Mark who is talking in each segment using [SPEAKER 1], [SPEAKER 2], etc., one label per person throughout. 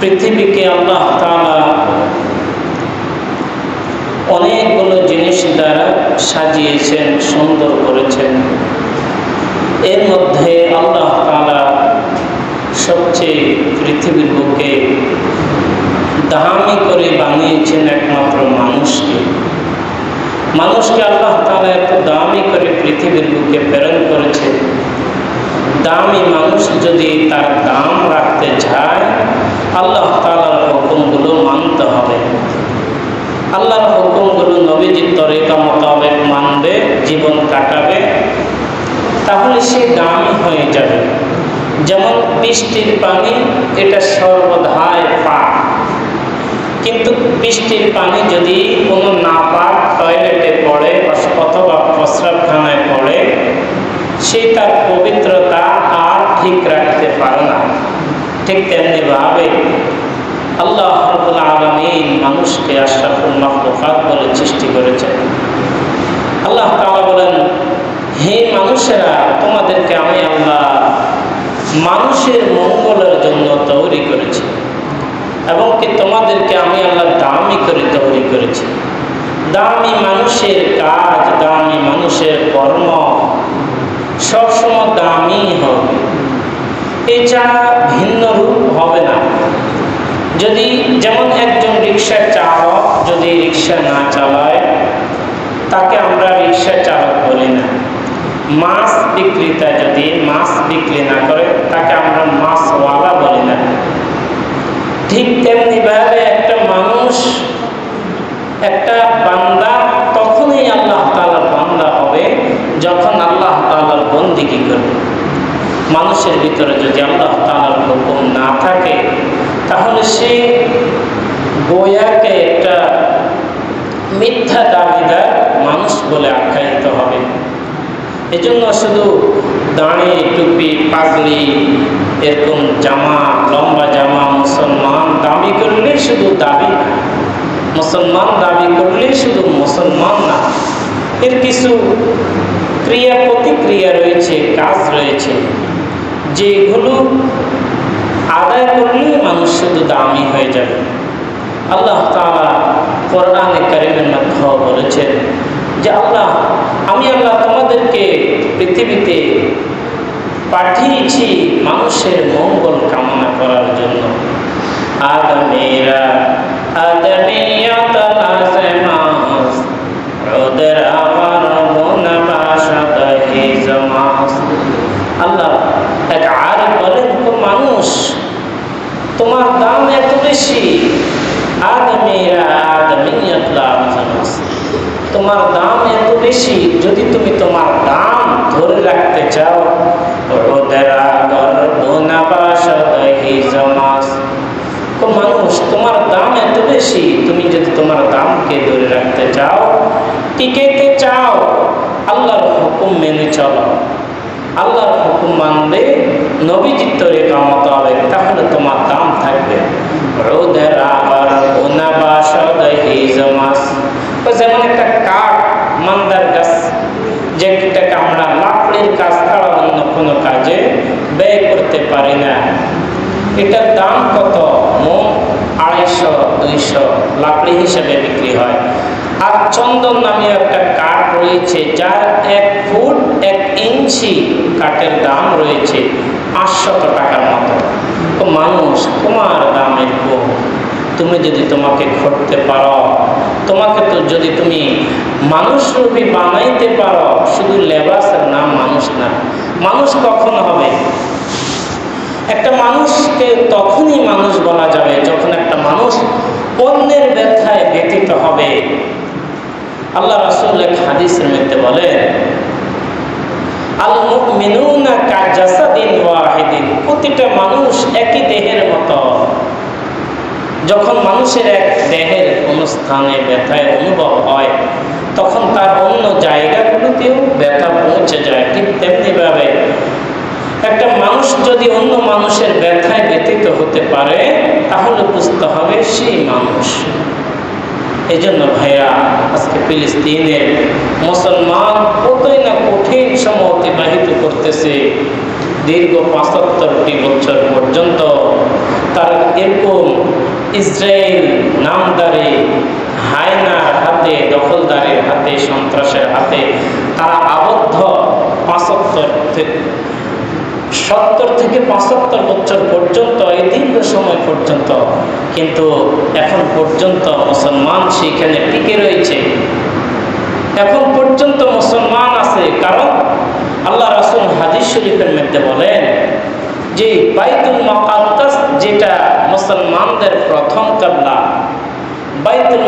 [SPEAKER 1] পৃথিবীকে আল্লাহ তাআলা অনেকগুলো জিনিস দ্বারা সাজিয়েছেন, সুন্দর করেছেন। এর মধ্যে আল্লাহ তাআলা সবচেয়ে পৃথিবীর বুকে দামি করে বানিয়েছেন একমাত্র মানুষকে। মানুষকে আল্লাহ তাআলা এত দামি করে পৃথিবীর বুকে প্রেরণ করেছে। দামি মানুষ যদি তার দাম রাখতে চায়, আল্লাহ তাআলার হুকুমগুলো মানতে হবে। আল্লাহর হুকুমগুলো নবীজির তরিকা মোতাবেক মানবে, জীবন কাটাবে, তাহলে সে দামি হয়ে যাবে। যেমন বৃষ্টির পানি, এটা সর্বদাই পাক, কিন্তু বৃষ্টির পানি যদি কোনো নাপাক টয়লেটে পড়ে অথবা প্রস্রাবখানায় পড়ে, সে তার পবিত্রতা আর ঠিক রাখতে পারে না। ঠিক তেমনিভাবে আল্লাহ রাব্বুল আলামিন মানুষকে আশরাফুল মাখলুকাত বলে সৃষ্টি করেছেন। আল্লাহ তাআলা বলেন, হে মানুষেরা, তোমাদেরকে আমি আল্লাহ মানুষের মঙ্গলের জন্য তৈরি করেছি এবং কি তোমাদেরকে আমি আল্লাহ দামি করে তৈরি করেছি। দামি মানুষের কাজ, দামি মানুষের কর্ম সবসময় দামি হবে, এছাড়া ভিন্ন রূপ হবে না। যদি যেমন একজন রিক্সা চালক যদি রিক্সা না চালায়, তাকে আমরা রিক্সা চালক বলি না। মাছ বিক্রেতা যদি মাছ বিক্রি না করে, তাকে আমরা মাছওয়ালা বলি না। ঠিক তেমনিভাবে একটা মানুষ, একটা বান্দা তখনই আল্লাহ তাআলার বান্দা হবে যখন আল্লাহ তাআলার বন্দেগী করবে। মানুষের ভিতরে যদি আল্লাহ তাআলার হুকুম না থাকে, তাহলে সে গোয়াকে একটা মিথ্যা দাবিদার মানুষ বলে আখ্যায়িত হবে। এজন্য শুধু দাঁড়ি, টুপি, পাগড়ি, এরকম জামা, লম্বা জামা মুসলমান দাবি করলে শুধু দাবি না, মুসলমান দাবি করলে শুধু মুসলমান না, এর কিছু ক্রিয়া প্রতিক্রিয়া রয়েছে, কাজ রয়েছে, যেগুলো আদায় করলে মানুষ শুধু দামি হয়ে যাবে। আল্লাহ তাআলা কোরআনে কারীমের মাধ্যমে বলেছেন যে আল্লাহ, আমি আল্লাহ তোমাদেরকে পৃথিবীতে পাঠিয়েছি মানুষের মঙ্গল কামনা করার জন্য। আদমেরা আদমিয়াত লাজমাস ওদের আমার মন বাসাদাহি জামাস। আল্লাহ এক আরেক বলেন, তো মানুষ তোমার দাম এত বেশি, আদমেরা আদমিয়াত লাজমাস, তোমার দাম এত বেশি, যদি তুমি তোমার দাম ধরে রাখতে চাও, মানুষ তোমার দাম এত বেশি, তুমি যদি তোমার দামকে ধরে রাখতে চাও, টিকেতে চাও, আল্লাহর হুকুম মেনে চলো, আল্লাহর হুকুম মানবে, নবীজির তরিকা মোতাবেক, তাহলে তোমার দাম থাকবে। যেমন একটা কাঠ, মান্দার গাছ, যেটাকে আমরা লাকড়ির কাজ ছাড়া অন্য কোনো কাজে ব্যয় করতে পারি না, এটার দাম কত? মন 250-200 লাকড়ি হিসেবে বিক্রি হয়। আর চন্দন নামে একটা কাঠ রয়েছে, যার 1 ফুট 1 ইঞ্চি কাঠের দাম রয়েছে 500 টাকার মতো। তো মানুষ, তোমার দাম এরকম। তুমি যদি তোমাকে করতে পারো, তোমাকে তো যদি তুমি মানুষ রূপী বানাইতে পারো, শুধু লেবাসের নাম মানুষ না। মানুষ কখন হবে? একটা মানুষকে তখনই মানুষ বলা যাবে যখন একটা মানুষ অন্যের ব্যথায় ব্যথিত হবে। আল্লাহ রাসূল এক হাদিসের মধ্যে বলেন, আল মুমিনুনা কাজাসাদিন ওয়াহিদিন, প্রতিটা মানুষ একই দেহের মতো। যখন মানুষের এক দেহের কোনো স্থানে ব্যথায় অনুভব হয়, তখন তার অন্য জায়গাগুলোতেও ব্যথা পৌঁছে যায়। ঠিক তেমনিভাবে একটা মানুষ যদি অন্য মানুষের ব্যথায় ব্যথিত হতে পারে, তাহলে বুঝতে হবে সেই মানুষ। এই জন্য ভাইয়া আজকে ফিলিস্তিনের মুসলমান কতই না কঠিন সময় অতিবাহিত করতেছে। দীর্ঘ ৭৫টি বছর পর্যন্ত তার এরকম ইসরায়েল নামদারি হায়নার হাতে, দখলদারের হাতে, সন্ত্রাসের হাতে তারা আবদ্ধ ৭০ থেকে ৭৫ বছর পর্যন্ত, এই দীর্ঘ সময় পর্যন্ত। কিন্তু এখন পর্যন্ত মুসলমান সেখানে টিকে রয়েছে, এখন পর্যন্ত মুসলমান আছে। কারণ আল্লাহ রাসূল হাদিস শরীফের মধ্যে বলেন যে বাইতুল মুকাদ্দাস যেটা মুসলমানদের প্রথম কিবলা, বাইতুল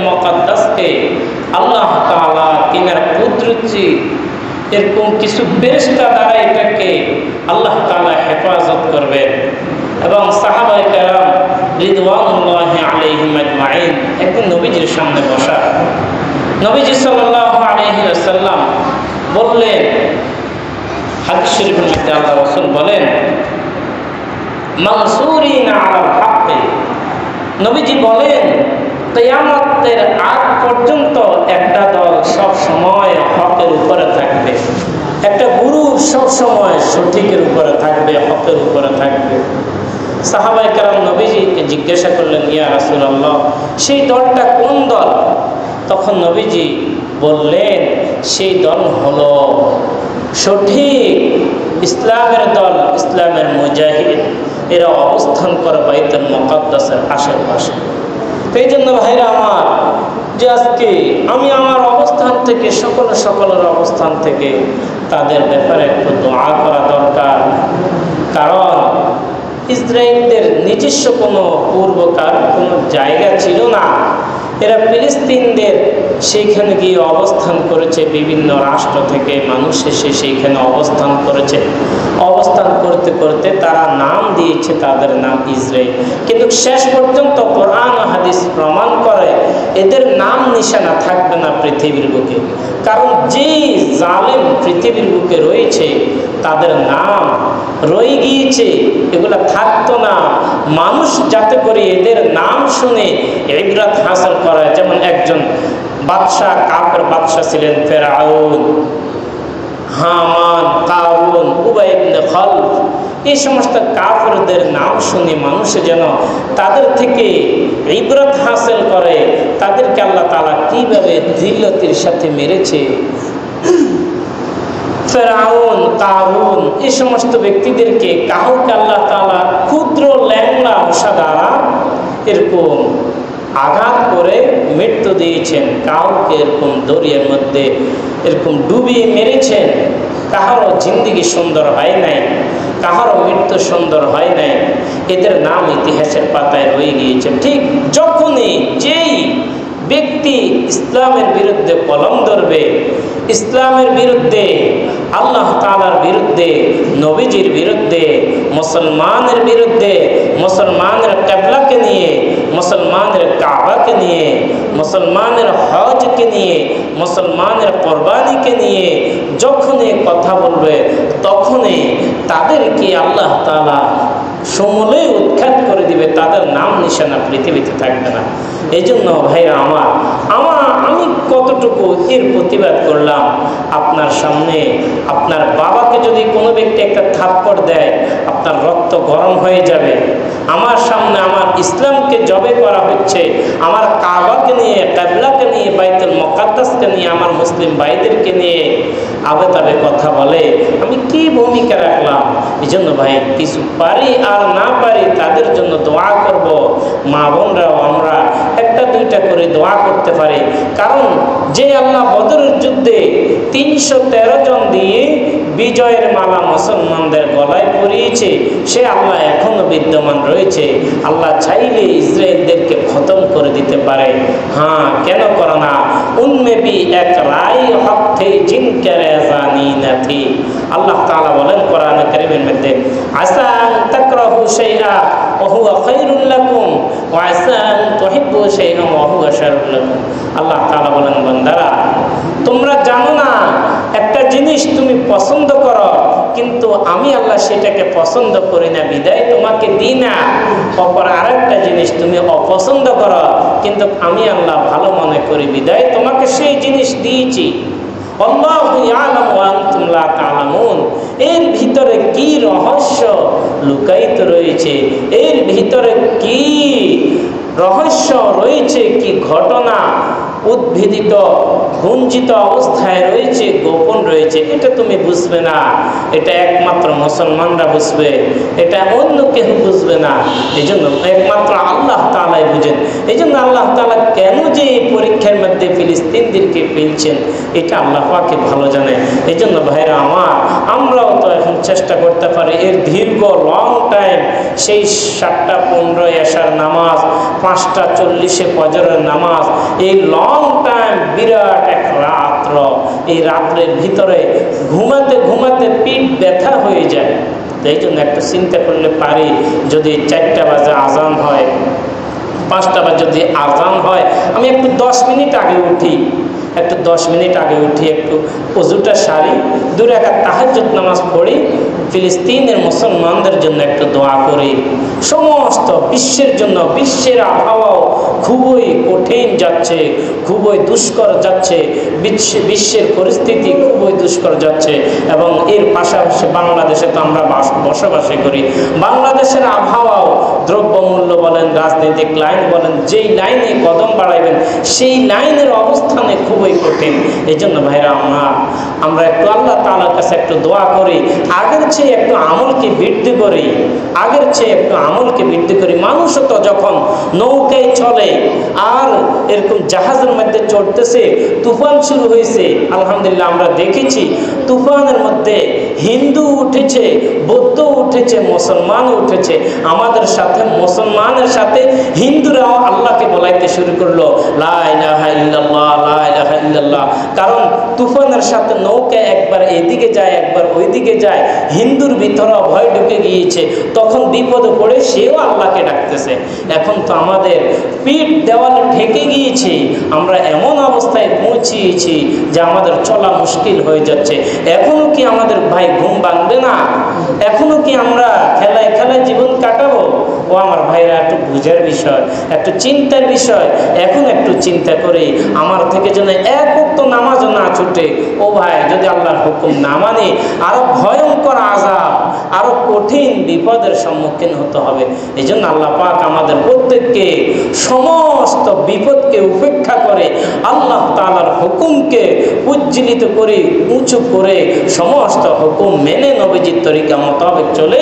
[SPEAKER 1] মুকাদ্দাসকে আল্লাহ তাআলা তিনার কুদরতি এরকম কিছু ফেরেশতা দ্বারা এটাকে আল্লাহ তাআলা হেফাজত করবেন। এবং সাহাবায়ে কেরাম রিদওয়ানুল্লাহি আলাইহিম আজমাইন একদিন নবীজির সামনে বসা, নবীজি সাল্লাল্লাহু আলাইহি ওয়াসাল্লাম বললেন, হাদিস শরীফের মধ্যে আল্লাহ রাসূল বলেন মানসুরিনা আলাল হক, নবীজি বলেন কিয়ামতের আগ পর্যন্ত একটা দল সব সময় হকের উপরে থাকবে, একটা গ্রুপ সব সময় সঠিকের উপরে থাকবে, হকের উপরে থাকবে। সাহাবায়ে কেরাম নবীজিকে জিজ্ঞাসা করলেন, ইয়া রাসূলুল্লাহ, সেই দলটা কোন দল? তখন নবীজি বললেন, সেই দল হলো সঠিক ইসলামের দল, ইসলামের মুজাহিদ। এরা অবস্থান করে বাইতুল মুকাদ্দাসের আশেপাশে। এই জন্য ভাইরা আমার, যে আজকে আমি আমার অবস্থান থেকে সকলের অবস্থান থেকে তাদের ব্যাপারে একটু দোয়া করা দরকার। কারণ ইসরায়েলদের নিজস্ব কোনো পূর্বকার কোনো জায়গা ছিল না। এরা ফিলিস্তিনদের সেইখানে গিয়ে অবস্থান করেছে, বিভিন্ন রাষ্ট্র থেকে মানুষ এসে সেইখানে অবস্থান করেছে। অবস্থান করতে করতে তারা নাম দিয়েছে, তাদের নাম ইসরায়েল। কিন্তু শেষ পর্যন্ত কোরআন ও হাদিস প্রমাণ করে এদের নাম নিশানা থাকবে না পৃথিবীর বুকে। কারণ যে জালেম পৃথিবীর বুকে রয়েছে তাদের নাম রয়ে গিয়েছে, এগুলা থাকতো না। মানুষ যাতে করে এদের নাম শুনে ইবরাত হাসিল করে। যেমন একজন বাদশাহ, কাফের বাদশাহ ছিলেন ফেরাউন, হামান, কারুন, উবাই ইবনে খালফ। এই সমস্ত কাফেরদের নাম শুনে মানুষ যেন তাদের থেকে ইবরাত হাসিল করে, তাদেরকে আল্লাহ তাআলা কিভাবে জিল্লতির সাথে মেরেছে। ফেরাউন, কারুন, এই সমস্ত ব্যক্তিদেরকে কাউকে আল্লাহ তাআলা ক্ষুদ্র ল্যাংড়া মশা দ্বারা এরকম আঘাত করে মৃত্যু দিয়েছেন, কাউকে এরকম দরিয়ার মধ্যে এরকম ডুবিয়ে মেরেছেন। কাহারও জিন্দিগি সুন্দর হয় নাই, কাহারও মৃত্যু সুন্দর হয় নাই। এদের নাম ইতিহাসের পাতায় রয়ে গিয়েছে। ঠিক যখনই যেই ব্যক্তি ইসলামের বিরুদ্ধে কলম ধরবে, ইসলামের বিরুদ্ধে, আল্লাহ তাআলার বিরুদ্ধে, নবীজির বিরুদ্ধে, মুসলমানের বিরুদ্ধে, মুসলমানের কিবলাকে নিয়ে, মুসলমানের কাবাকে নিয়ে, মুসলমানের হজকে নিয়ে, মুসলমানের কোরবানিকে নিয়ে যখনই কথা বলবে, তখনই তাদেরকে আল্লাহ তাআলা সমূলে উৎখাত করে দিবে। তাদের নাম নিশানা পৃথিবীতে থাকবে না। এই জন্য ভাইরা আমি কতটুকু এর প্রতিবাদ করলাম আপনার সামনে। আপনার বাবাকে যদি কোনো ব্যক্তি একটা থাপ্পড় দেয়, আপনার রক্ত গরম হয়ে যাবে। আমার সামনে আমার ইসলামকে জবে করা হচ্ছে, আমার কাবাকে নিয়ে, কিবলাকে নিয়ে, বাইতুল মুকাদ্দাসকে নিয়ে, আমার মুসলিম ভাইদেরকে নিয়ে আবে তাবে কথা বলে, আমি কি ভূমিকা রাখলাম? এই জন্য ভাই, কিছু পারি আর না পারি তাদের জন্য দোয়া করব। মা বোনরাও আমরা একটা দুইটা করে দোয়া করতে পারি। কারণ যে আল্লাহ বদরের যুদ্ধে ৩১৩ জন দিয়ে বিজয়ের মালা মুসলমানদের গলায় পরিয়েছে, সে আল্লাহ এখনো বিদ্যমান রয়েছে। আল্লাহ চাইলে ইসরায়েলদেরকে খতম করে দিতে পারে। হ্যাঁ, কেন করে না? উনমে ভি এক রায় হক থে জিনকে রেজানি না থি। আল্লাহ তাআলা বলেন কোরআনে কারীমের মধ্যে, আসা আন তাকরাহু শাইআ ওয়া হুয়া খায়রুল লাকুম ওয়া আসা আন তুহিব্বু শাইআ ওয়া হুয়া শাররুল লাকুম। আল্লাহ তাআলা বলেন, বান্দারা তোমরা জানো না একটা জিনিস তুমি পছন্দ করো, কিন্তু আমি আল্লাহ সেটাকে পছন্দ করি না বিদায় তোমাকে দিই না। অপর আরেকটা জিনিস তুমি অপছন্দ করো, কিন্তু আমি আল্লাহ ভালো মনে করি বিদায় তোমাকে সেই জিনিস দিয়েছি। আল্লাহু ইয়ালামু ওয়া আনতুম লা তা'লামুন। এর ভিতরে কি রহস্য লুকায়িত রয়েছে, এর ভিতরে কি রহস্য রয়েছে, কি ঘটনা উদ্ভিদিত গুঞ্জিত অবস্থায় রয়েছে, গোপন রয়েছে, এটা তুমি বুঝবে না। এটা একমাত্র মুসলমানরা বুঝবে, এটা অন্য কেউ বুঝবে না। এই জন্য একমাত্র আল্লাহ তাআলাই বুঝেন। এই জন্য আল্লাহ তাআলা কেন যে এই পরীক্ষার মধ্যে ফিলিস্তিনদেরকে ফেলছেন এটা আল্লাহ পাকই ভালো জানে। এই জন্য ভাইরা আমার, আমরাও তো এখন চেষ্টা করতে পারি এর দীর্ঘ লং টাইম, সেই 7:15 এশার নামাজ, 5:40 ফজরের নামাজ, এই লং টাইম বিরাট এক রাত্র, এই রাত্রের ভিতরে ঘুমাতে ঘুমাতে পিঠ ব্যথা হয়ে যায়। এই জন্য একটু চিন্তা করলে পারি, যদি 4টা বাজে আজান হয়, 5টা বাজে যদি আজান হয়, আমি একটু 10 মিনিট আগে উঠি, একটু 10 মিনিট আগে উঠি, একটু ওযুটা সারি, 2 রাকাত তাহাজ্জুদ নামাজ পড়ি, ফিলিস্তিনের মুসলমানদের জন্য একটু দোয়া করি। সমস্ত বিশ্বের জন্য, বিশ্বের আবহাওয়াও খুবই কঠিন যাচ্ছে, খুবই দুষ্কর যাচ্ছে, বিশ্বের পরিস্থিতি খুবই দুষ্কর যাচ্ছে। এবং এর পাশাপাশি বাংলাদেশে তো আমরা বসবাসী করি, বাংলাদেশের আবহাওয়াও দ্রব্যমূল্য বলেন, রাজনৈতিক লাইন বলেন, যেই লাইনে কদম বাড়াইবেন সেই লাইনের অবস্থানে খুবই কঠিন। এই জন্য ভাইরা আমরা একটু আল্লাহ তাআলার কাছে একটু দোয়া করি, আগের চেয়ে একটু আমলকে বৃদ্ধি করি, আগের চেয়ে একটু আমলকে বৃদ্ধি করি। মানুষও তো যখন নৌকায় চলে আর এরকম জাহাজের মধ্যে চড়তেছে, তুফান শুরু হয়েছে, আলহামদুলিল্লাহ আমরা দেখেছি তুফানের মধ্যে হিন্দু উঠেছে, বৌদ্ধ উঠেছে, মুসলমান উঠেছে। আমাদের সাথে মুসলমানের সাথে হিন্দুরাও আল্লাহকে বলাইতে শুরু করলো, লা ইলাহা ইল্লাল্লাহ, লা ইলাহা ইল্লাল্লাহ। কারণ তুফানের সাথে নৌকা একবার এদিকে যায়, একবার ওইদিকে যায়, হিন্দুর ভিতরে ভয় ঢুকে গিয়েছে, তখন বিপদে পড়ে সেও আল্লাহকে ডাকতেছে। এখন তো আমাদের পিঠ দেওয়ালে ঠেকে গিয়েছে, আমরা এমন অবস্থায় পৌঁছিয়েছি যে আমাদের চলা মুশকিল হয়ে যাচ্ছে। এখনো কি আমাদের ভাই ঘুম ভাঙবে না? এখনো কি আমরা খেলায় খেলায় জীবন কাটাবো? ও আমার ভাইরা, একটু বুঝার বিষয়, একটু চিন্তার বিষয়। এখন একটু চিন্তা করি, আমার থেকে যেন এক ওয়াক্ত নামাজও না ছুটে। ও ভাই, যদি আল্লাহর হুকুম না মানে আরো ভয়ঙ্কর আযাব, আরো কঠিন বিপদের সম্মুখীন হতে হবে। এই জন্য আল্লাহ পাক আমাদের প্রত্যেককে সমস্ত বিপদকে উপেক্ষা করে আল্লাহ তাআলার হুকুমকে উজ্জ্বলিত করে, উঁচু করে, সমস্ত হুকুম মেনে নবীজির তরিকা মোতাবেক চলে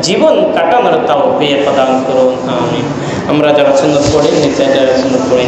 [SPEAKER 1] জীবন কাটানোর তাওফিক প্রদান করুন। আমিন। আমরা যারা সুন্নাত পড়ি, যারা সুন্নাত পড়ি